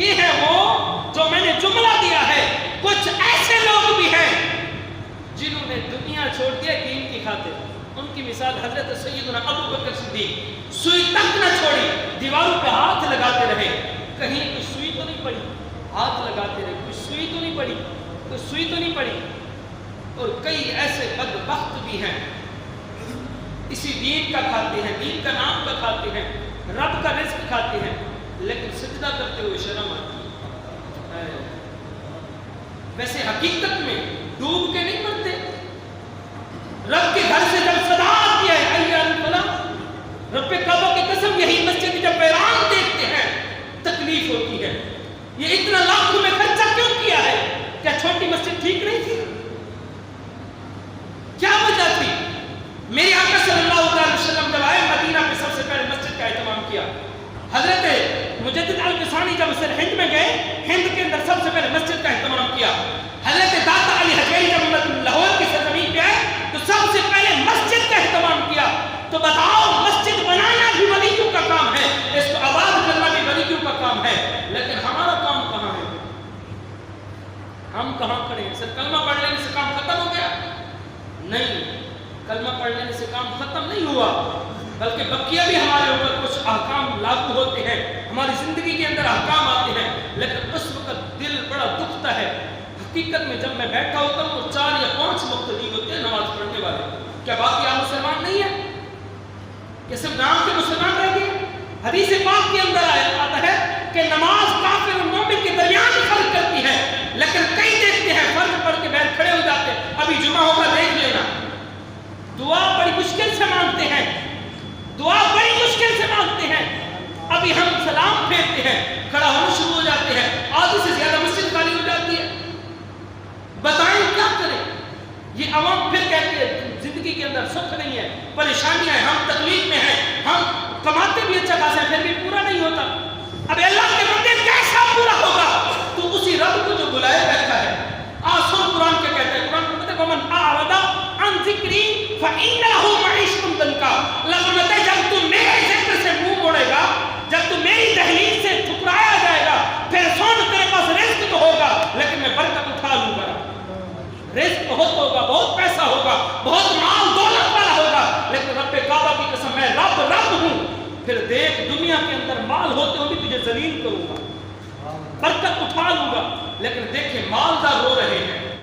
یہ ہے وہ جو میں نے جملہ دیا ہے. کچھ ایسے لوگ بھی ہیں جنہوں نے دنیا چھوڑ دیا دین کی خاطر. ان کی مثال حضرت سیدنا ابو بکر صدیق. سوئی تک نہ چھوڑی, دیواروں پہ ہاتھ لگاتے رہے, کہیں کوئی سوئی تو نہیں پڑی, ہاتھ لگاتے رہے, کوئی سوئی تو نہیں پڑی, کوئی سوئی تو نہیں پڑی. اور کئی ایسے بدبخت بھی ہیں اسی دین کا کھاتے ہیں, دین کا نام کا کھاتے ہیں, رب کا رزق کھاتے ہیں, لیکن سجدہ کرتے ہوئے شرم آتی ہے. ویسے حقیقت میں ڈوب کے نہیں مرتے. رب کے گھر سے جب صدا آتی ہے حی علی الفلاح, رب کعبہ کی قسم یہی مسجد جب ویران دیکھتے ہیں تکلیف ہوتی ہے. یہ اتنا لاکھوں میں خرچہ کیوں کیا ہے؟ کیا چھوٹی مسجد ٹھیک نہیں تھی؟ کیا وجہ تھی؟ میرے آقا صلی اللہ علیہ وسلم جب آئے مدینہ میں سب سے پہلے مسجد کا اہتمام کیا. حضرت مجدد القسانی جب ہند میں گئے, ہند کے اندر سب سے پہلے مسجد کا اہتمام کیا. حضرت داتا علی حجویری جب لاہور کی سرزمین پہ آئے تو سب سے پہلے مسجد کا اہتمام کیا. تو بتاؤ, مسجد بنانا بھی ولیوں کا کام ہے, اس کو آباد کرنا بھی ولیوں کا کام ہے, لیکن ہمارا کام کہاں ہے؟ ہم کہاں کھڑے ہیں؟ سر کلمہ پڑھ لینے سے کام ختم ہو گیا؟ نہیں, کلمہ پڑھ لینے سے کام ختم نہیں ہوا, بلکہ بقیہ بھی ہمارے اوپر کچھ احکام لاگو ہوتے ہیں, ہماری زندگی کے اندر احکام آتے ہیں, لیکن اس وقت دل بڑا دکھتا ہے. حقیقت میں جب میں بیٹھا ہوتا ہوں تو 4 یا 5 مقتدی ہوتے ہیں نماز پڑھنے والے. کیا باقی آپ مسلمان نہیں ہیں؟ کہ صرف نام کے مسلمان رہ گئے؟ حدیث پاک کے اندر آتا ہے کہ نماز کافر اور مومن کے درمیان فرق کرتی ہے, لیکن کئی دیکھتے ہیں فرق پڑھ کے بیٹھ کھڑے ہو جاتے ہیں, ابھی جمعہ ہوگا دیکھ لینا. دعا بڑی مشکل سے مانگتے ہیں, دعا بڑی مشکل سے مانگتے ہیں, ابھی ہم سلام پھیرتے ہیں, کھڑا ہونا شروع ہو جاتے ہیں, آدھی سے زیادہ مسجد خالی ہو جاتی ہے. بتائیں کیا کریں؟ یہ عوام پھر کہتے ہیں زندگی کے اندر سکھ نہیں ہے, پریشانیاں ہیں, ہم تکلیف میں ہیں, ہم کماتے بھی اچھا خاصا ہے, پھر بھی پورا نہیں ہوتا. اب اللہ کے بندے کیسا پورا ہوگا؟ تو اسی رب کو جو بلائے بیٹھا ہے. آسان قرآن کیا کہتا ہے؟ قرآن کہتا ہے وَمَنْ أَعْرَضَ عَنْ ذِكْرِي فَإِنَّ لَهُ مَعِيشَةً ضَنْكًا. اللہ کہتا ہے جب تم میرے ذکر سے منہ موڑے گا, جب تم میری دہلیز سے ٹھکرایا جائے گا, پھر سن تیرے پاس رزق تو ہوگا, لیکن میں برکت اٹھا لوں گا. رزق بہت ہوگا, بہت پیسہ ہوگا, بہت مال دولت والا ہوگا, لیکن رب کعبہ کی قسم میں رب ہوں. پھر دیکھ دنیا کے اندر مال ہوتے ہوئے بھی تجھے ذلیل کروں گا, برکت اٹھا لوں گا. لیکن دیکھیں مالدار رو رہے ہیں,